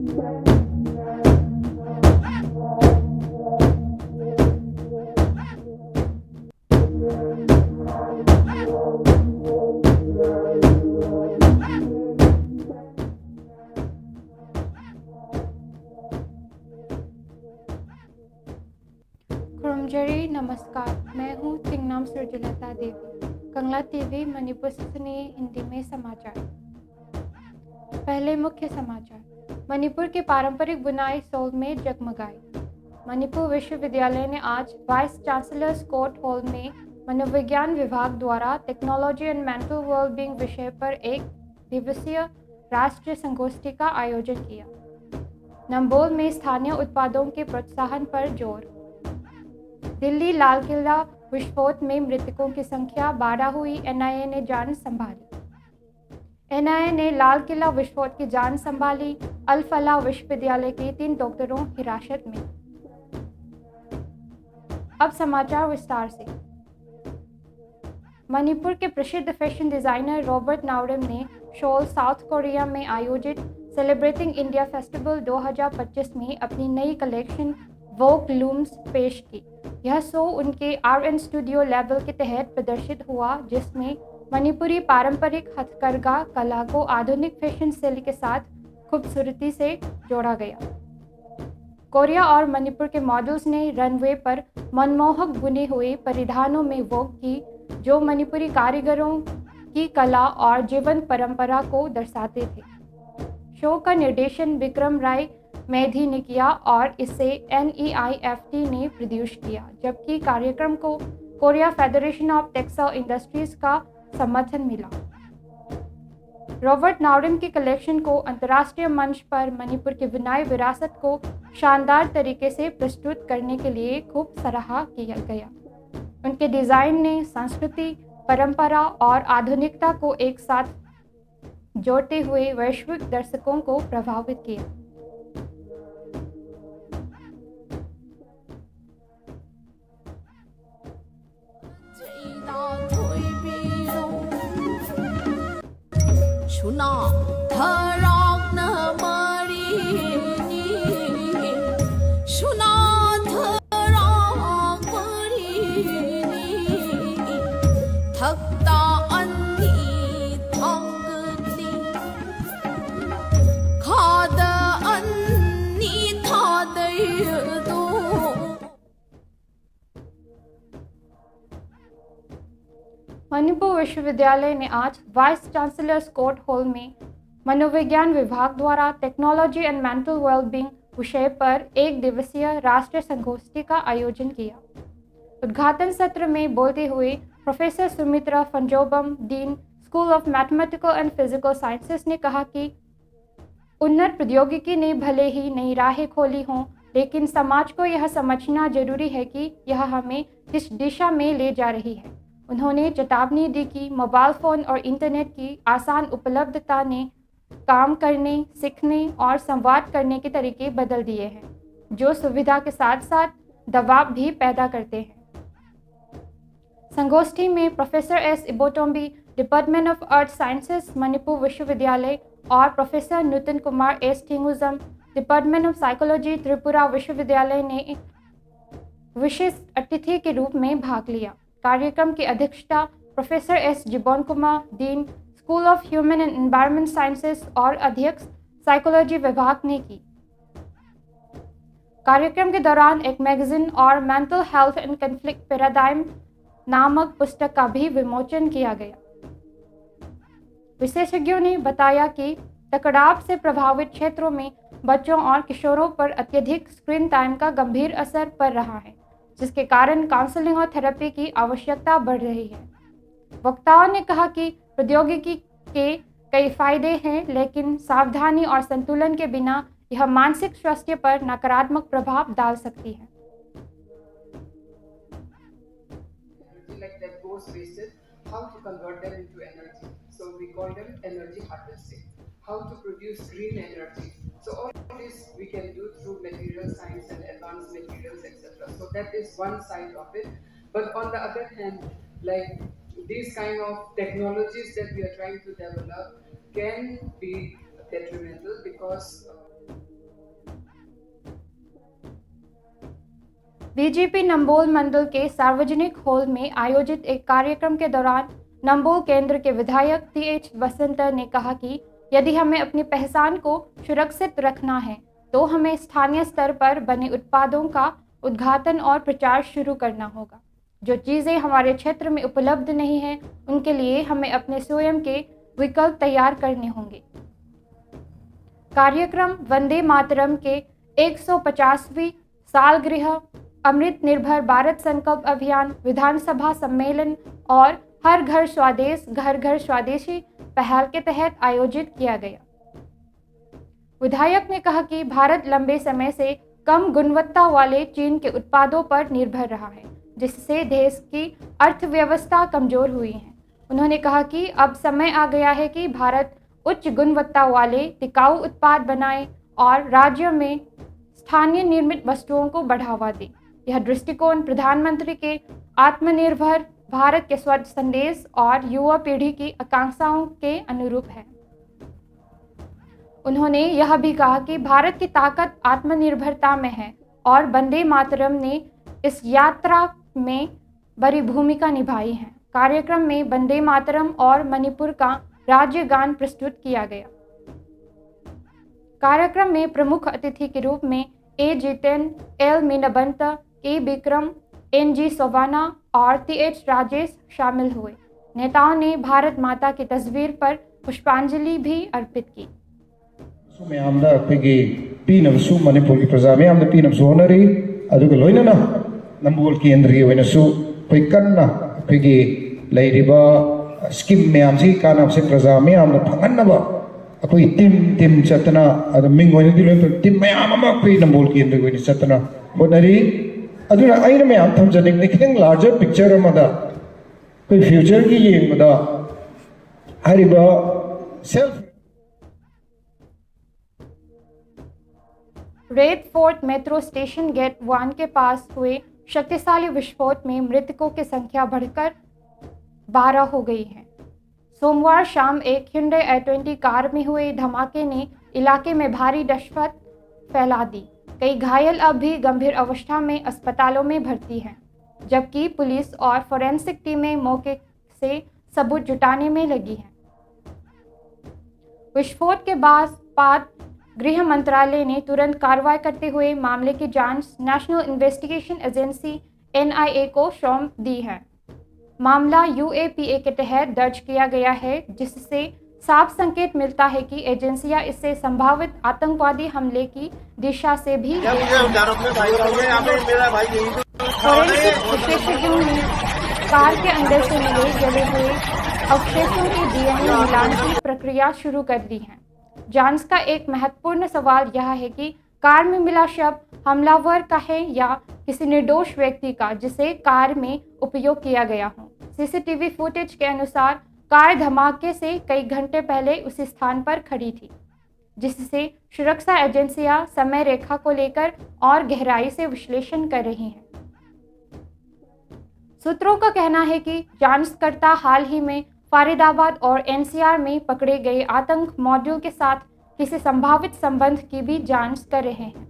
खुरमजरी नमस्कार, मैं हूँ तिंगनाम सुरजलता देवी। कंगला टीवी मणिपुर से सुनिए हिंदी में समाचार। पहले मुख्य समाचार। मणिपुर की पारंपरिक बुनाई सोल में जगमगाई। मणिपुर विश्वविद्यालय ने आज वाइस चांसलर्स कोर्ट हॉल में मनोविज्ञान विभाग द्वारा टेक्नोलॉजी एंड मेंटल वेलबींग विषय पर एक दिवसीय राष्ट्रीय संगोष्ठी का आयोजन किया। नंबोल में स्थानीय उत्पादों के प्रोत्साहन पर जोर। दिल्ली लाल किला विस्फोट में मृतकों की संख्या 12 हुई, एनआईए ने जान संभाली। एनआईए ने लाल किला विस्फोट की जान संभाली। अल फलाह विश्वविद्यालय के 3 डॉक्टरों हिरासत में। अब समाचार विस्तार से। मणिपुर के प्रसिद्ध फैशन डिजाइनर रॉबर्ट नाउरेम ने सोल, साउथ कोरिया में आयोजित सेलिब्रेटिंग इंडिया फेस्टिवल 2025 में अपनी नई कलेक्शन वोक लूम्स पेश की। यह शो उनके आर स्टूडियो लेवल के तहत प्रदर्शित हुआ, जिसमें मणिपुरी पारंपरिक हथकरघा कला को आधुनिक फैशन शैली के साथ खूबसूरती से जोड़ा गया। कोरिया और मणिपुर के मॉडल्स ने रनवे पर मनमोहक बुने हुए परिधानों में वोक की, जो मणिपुरी कारीगरों की कला और जीवंत परंपरा को दर्शाते थे। शो का निर्देशन विक्रम राय मेधी ने किया और इसे NEIFT ने प्रोड्यूस किया, जबकि कार्यक्रम को Korea federation of textile industries का समर्थन मिला। रॉबर्ट नाउरेम की कलेक्शन को अंतर्राष्ट्रीय मंच पर मणिपुर की बुनाई विरासत को शानदार तरीके से प्रस्तुत करने के लिए खूब सराहा किया गया। उनके डिजाइन ने संस्कृति, परंपरा और आधुनिकता को एक साथ जोड़ते हुए वैश्विक दर्शकों को प्रभावित किया। मणिपुर विश्वविद्यालय ने आज वाइस चांसलर्स कोर्ट हॉल में मनोविज्ञान विभाग द्वारा टेक्नोलॉजी एंड मेंटल वेलबींग विषय पर एक दिवसीय राष्ट्रीय संगोष्ठी का आयोजन किया। उद्घाटन सत्र में बोलते हुए professor Sumitra Phanjoubam, dean school of mathematical and physical sciences ने कहा कि उन्नत प्रौद्योगिकी ने भले ही नई राहें खोली हों, लेकिन समाज को यह समझना जरूरी है कि यह हमें किस दिशा में ले जा रही है। उन्होंने चेतावनी दी कि मोबाइल फ़ोन और इंटरनेट की आसान उपलब्धता ने काम करने, सीखने और संवाद करने के तरीके बदल दिए हैं, जो सुविधा के साथ साथ दबाव भी पैदा करते हैं। संगोष्ठी में professor S Ibotombi, department of earth sciences, Manipur विश्वविद्यालय और professor Nutan Kumar S Tingujam, department of psychology, Tripura विश्वविद्यालय ने विशिष्ट अतिथि के रूप में भाग लिया। कार्यक्रम की अध्यक्षता professor S Jibon Kumar, dean school of human and environment sciences और अध्यक्ष साइकोलॉजी विभाग ने की। कार्यक्रम के दौरान एक मैगजीन और mental health and conflict paradigm नामक पुस्तक का भी विमोचन किया गया। विशेषज्ञों ने बताया कि टकराव से प्रभावित क्षेत्रों में बच्चों और किशोरों पर अत्यधिक स्क्रीन टाइम का गंभीर असर पड़ रहा है, जिसके कारण काउंसलिंग और थेरेपी की आवश्यकता बढ़ रही है। वक्ताओं ने कहा कि प्रौद्योगिकी के कई फायदे हैं, लेकिन सावधानी और संतुलन के बिना यह मानसिक स्वास्थ्य पर नकारात्मक प्रभाव डाल सकती है। How to convert them into energy. So we call them energy harvesting. How to produce green energy. So all this we can do through material science and advanced materials, etc. So that is one side of it. But on the other hand, like these kind of technologies that we are trying to develop can be detrimental because BJP Nambol मंडल के सार्वजनिक hall में आयोजित एक कार्यक्रम के दौरान नंबोल केंद्र के विधायक TH बसंतर ने कहा कि यदि हमें अपनी पहचान को सुरक्षित रखना है तो हमें स्थानीय स्तर पर बने उत्पादों का उद्घाटन और प्रचार शुरू करना होगा। जो चीज़ें हमारे क्षेत्र में उपलब्ध नहीं हैं, उनके लिए हमें अपने स्वयं के विकल्प तैयार करने होंगे। कार्यक्रम वंदे मातरम के 150वीं सालगिरह, अमृत निर्भर भारत संकल्प अभियान, विधानसभा सम्मेलन और हर घर स्वदेश घर घर स्वदेशी पहल के तहत आयोजित किया गया। विधायक ने कहा कि भारत लंबे समय से कम गुणवत्ता वाले चीन के उत्पादों पर निर्भर रहा है, जिससे देश की अर्थव्यवस्था कमजोर हुई है। उन्होंने कहा कि अब समय आ गया है कि भारत उच्च गुणवत्ता वाले टिकाऊ उत्पाद बनाए और राज्य में स्थानीय निर्मित वस्तुओं को बढ़ावा दे। यह दृष्टिकोण प्रधानमंत्री के आत्मनिर्भर भारत के स्वच्छ संदेश और युवा पीढ़ी की आकांक्षाओं के अनुरूप है। उन्होंने यह भी कहा कि भारत की ताकत आत्मनिर्भरता में है और वंदे मातरम ने इस यात्रा में बड़ी भूमिका निभाई है। कार्यक्रम में वंदे मातरम और मणिपुर का राज्य गान प्रस्तुत किया गया। कार्यक्रम में प्रमुख अतिथि के रूप में A. Jiten, L. मीनाबंत, K. Vikram, N. G. सोवाना और TH राजेश शामिल हुए। नेताओं ने भारत माता की तस्वीर पर पुष्पांजलि भी अर्पित की। मणिपुर की प्रजा में पीनबसु होनरी लोनना नंबोल केंद्र की कन्ना स्कीम मैम से कानबसे प्रजा मैम फंगनब अखोई टीम चतना मिंग टीम मैम नंबोल केंद्र की चतना होनरी मैम थमजनिंग खितंग लार्जर पिक्चर फ्यूचर की येंबदा सेल्फ red fort metro station gate 1 के पास हुए शक्तिशाली विस्फोट में मृतकों की संख्या बढ़कर 12 हो गई है। सोमवार शाम एक Hyundai i20 कार में हुए धमाके ने इलाके में भारी दहशत फैला दी। कई घायल अब भी गंभीर अवस्था में अस्पतालों में भर्ती हैं, जबकि पुलिस और फोरेंसिक टीमें मौके से सबूत जुटाने में लगी हैं। विस्फोट के बाद गृह मंत्रालय ने तुरंत कार्रवाई करते हुए मामले की जांच नेशनल इन्वेस्टिगेशन एजेंसी NIA को सौंप दी है। मामला UAPA के तहत दर्ज किया गया है, जिससे साफ संकेत मिलता है कि एजेंसियां इससे संभावित आतंकवादी हमले की दिशा से भी फोरेंसिक विशेषज्ञों ने कार के अंदर से मिले जले हुए अवशेषों की DNA मिलान की प्रक्रिया शुरू कर दी है। जांच का एक महत्वपूर्ण सवाल यह है कि कार में मिला शव हमलावर का है या किसी निर्दोष व्यक्ति का जिसे कार में उपयोग किया गया हो। CCTV फुटेज के अनुसार कार धमाके से कई घंटे पहले उसी स्थान पर खड़ी थी, जिससे सुरक्षा एजेंसियां समय रेखा को लेकर और गहराई से विश्लेषण कर रही हैं। सूत्रों का कहना है कि जांचकर्ता हाल ही में फरीदाबाद और NCR में पकड़े गए आतंक मॉड्यूल के साथ किसी संभावित संबंध की भी जांच कर रहे हैं।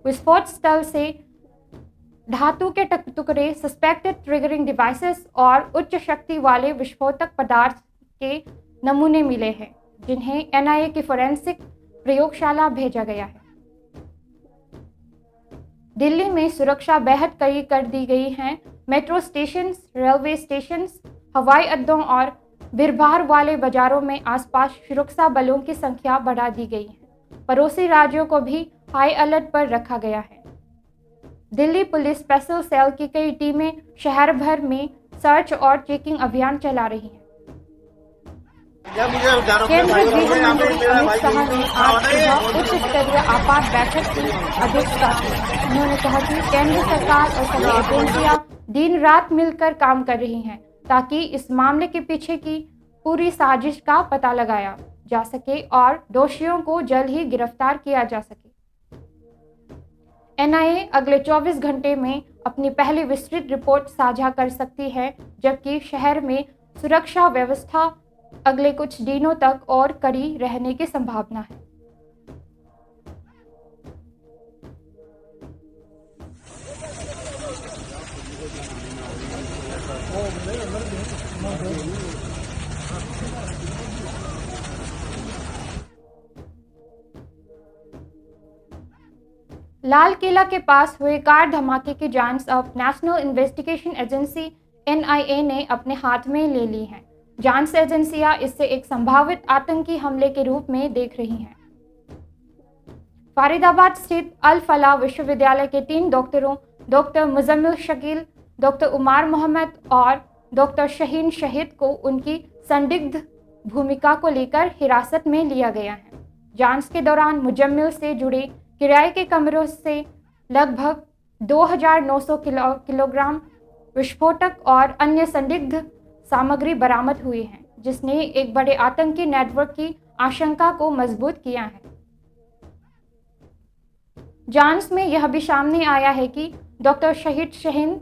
विस्फोट स्थल से धातु के टुकड़े, सस्पेक्टेड ट्रिगरिंग डिवाइसेस और उच्च शक्ति वाले विस्फोटक पदार्थ के नमूने मिले हैं, जिन्हें NIA की फोरेंसिक प्रयोगशाला भेजा गया है। दिल्ली में सुरक्षा बेहद कड़ी कर दी गई है। मेट्रो स्टेशन, रेलवे स्टेशन, हवाई अड्डों और भीड़भाड़ वाले बाजारों में आसपास सुरक्षा बलों की संख्या बढ़ा दी गई है। पड़ोसी राज्यों को भी हाई अलर्ट पर रखा गया है। दिल्ली पुलिस स्पेशल सेल की कई टीमें शहर भर में सर्च और चेकिंग अभियान चला रही हैं। केंद्रीय गृह मंत्री अमित शाह ने आज सुबह उच्च स्तरीय आपात बैठक की अध्यक्षता की। उन्होंने कहा कि केंद्र सरकार और सभी एजेंसियां दिन रात मिलकर काम कर रही हैं ताकि इस मामले के पीछे की पूरी साजिश का पता लगाया जा सके और दोषियों को जल्द ही गिरफ्तार किया जा सके। NIA अगले 24 घंटे में अपनी पहली विस्तृत रिपोर्ट साझा कर सकती है, जबकि शहर में सुरक्षा व्यवस्था अगले कुछ दिनों तक और कड़ी रहने की संभावना है। लाल किला के पास हुए कार धमाके की जांच अब नेशनल इन्वेस्टिगेशन एजेंसी NIA ने अपने हाथ में ले ली है। जांच एजेंसियां इसे एक संभावित आतंकी हमले के रूप में देख रही हैं। फरीदाबाद स्थित अल फलाह विश्वविद्यालय के 3 डॉक्टरों डॉक्टर मुजम्मिल शकील, डॉक्टर उमार मोहम्मद और डॉक्टर शहीन शहीद को उनकी संदिग्ध भूमिका को लेकर हिरासत में लिया गया है। जांच के दौरान मुजम्मिल से जुड़े किराए के कमरों से लगभग 2900 किलोग्राम विस्फोटक और अन्य संदिग्ध सामग्री बरामद हुई है, जिसने एक बड़े आतंकी नेटवर्क की आशंका को मजबूत किया है। जांच में यह भी सामने आया है कि डॉक्टर शहीद शहीन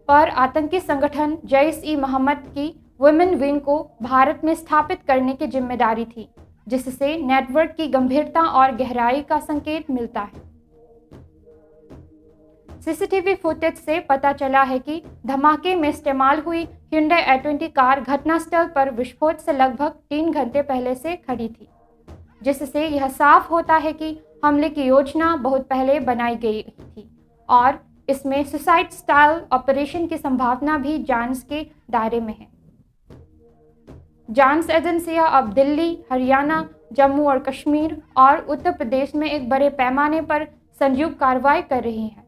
पर आतंकी संगठन जैश-ई-मोहम्मद की वुमेन विंग को भारत में स्थापित करने की जिम्मेदारी थी, जिससे नेटवर्क की गंभीरता और गहराई का संकेत मिलता है। सीसीटीवी फुटेज से पता चला है कि धमाके में इस्तेमाल हुई Hyundai i20 कार घटनास्थल पर विस्फोट से लगभग 3 घंटे पहले से खड़ी थी, जिससे यह साफ होता है कि हमले की योजना बहुत पहले बनाई गई थी और इसमें सुसाइड स्टाइल ऑपरेशन की संभावना भी जांच के दायरे में है। जांच एजेंसियां अब दिल्ली, हरियाणा, जम्मू और कश्मीर और उत्तर प्रदेश में एक बड़े पैमाने पर संयुक्त कार्रवाई कर रही हैं।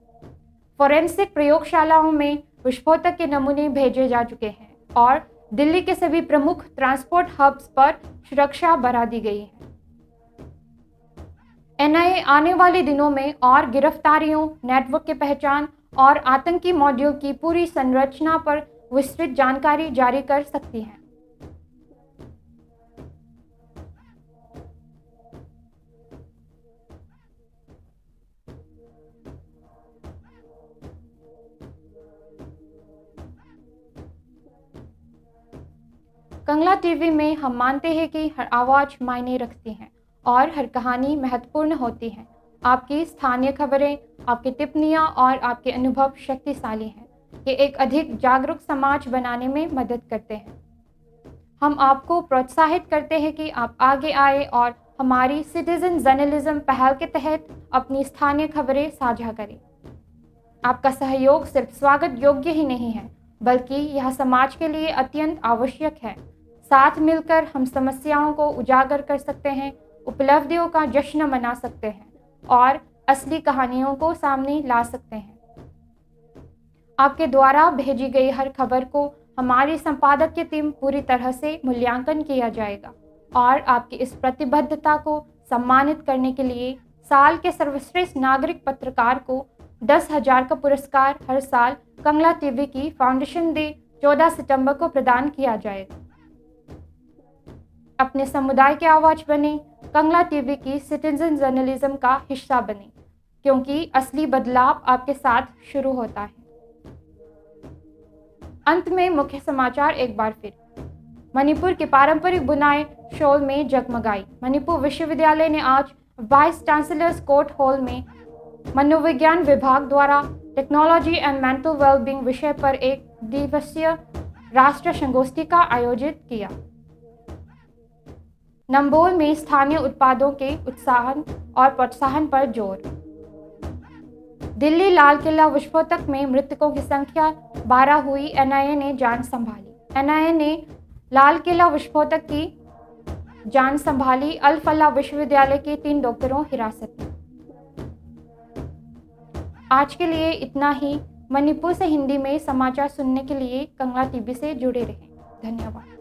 फोरेंसिक प्रयोगशालाओं में विस्फोटक के नमूने भेजे जा चुके हैं और दिल्ली के सभी प्रमुख ट्रांसपोर्ट हब्स पर सुरक्षा बढ़ा दी गई है। NIA आने वाले दिनों में और गिरफ्तारियों, नेटवर्क की पहचान और आतंकी मॉड्यूल की पूरी संरचना पर विस्तृत जानकारी जारी कर सकती है। कंगला टीवी में हम मानते हैं कि हर आवाज़ मायने रखती है और हर कहानी महत्वपूर्ण होती है। आपकी स्थानीय खबरें, आपकी टिप्पणियां और आपके अनुभव शक्तिशाली हैं। ये एक अधिक जागरूक समाज बनाने में मदद करते हैं। हम आपको प्रोत्साहित करते हैं कि आप आगे आए और हमारी सिटीजन जर्नलिज्म पहल के तहत अपनी स्थानीय खबरें साझा करें। आपका सहयोग सिर्फ स्वागत योग्य ही नहीं है, बल्कि यह समाज के लिए अत्यंत आवश्यक है। साथ मिलकर हम समस्याओं को उजागर कर सकते हैं, उपलब्धियों का जश्न मना सकते हैं और असली कहानियों को सामने ला सकते हैं। आपके द्वारा भेजी गई हर खबर को हमारी संपादक की टीम पूरी तरह से मूल्यांकन किया जाएगा और आपकी इस प्रतिबद्धता को सम्मानित करने के लिए साल के सर्वश्रेष्ठ नागरिक पत्रकार को 10,000 का पुरस्कार हर साल कंगला टीवी की फाउंडेशन डे 14 सितंबर को प्रदान किया जाएगा। अपने समुदाय की आवाज़ बने, कंगला टीवी की सिटीजन जर्नलिज्म का हिस्सा बने, क्योंकि असली बदलाव आपके साथ शुरू होता है। अंत में मुख्य समाचार एक बार फिर। मणिपुर की पारंपरिक बुनाई शॉल में जगमगाई। मणिपुर विश्वविद्यालय ने आज वाइस चांसलर्स कोर्ट हॉल में मनोविज्ञान विभाग द्वारा टेक्नोलॉजी एंड मेंटल वेलबींग विषय पर एक दिवसीय राष्ट्रीय संगोष्ठी का आयोजित किया। नंबोल में स्थानीय उत्पादों के उत्साहन और प्रोत्साहन पर जोर। दिल्ली लाल किला विस्फोटक में मृतकों की संख्या 12 हुई, NIA ने जान संभाली। NIA ने लाल किला विस्फोटक की जान संभाली, अल फलाह विश्वविद्यालय के 3 डॉक्टरों हिरासत में। आज के लिए इतना ही। मणिपुर से हिंदी में समाचार सुनने के लिए कंगला टीवी से जुड़े रहें। धन्यवाद।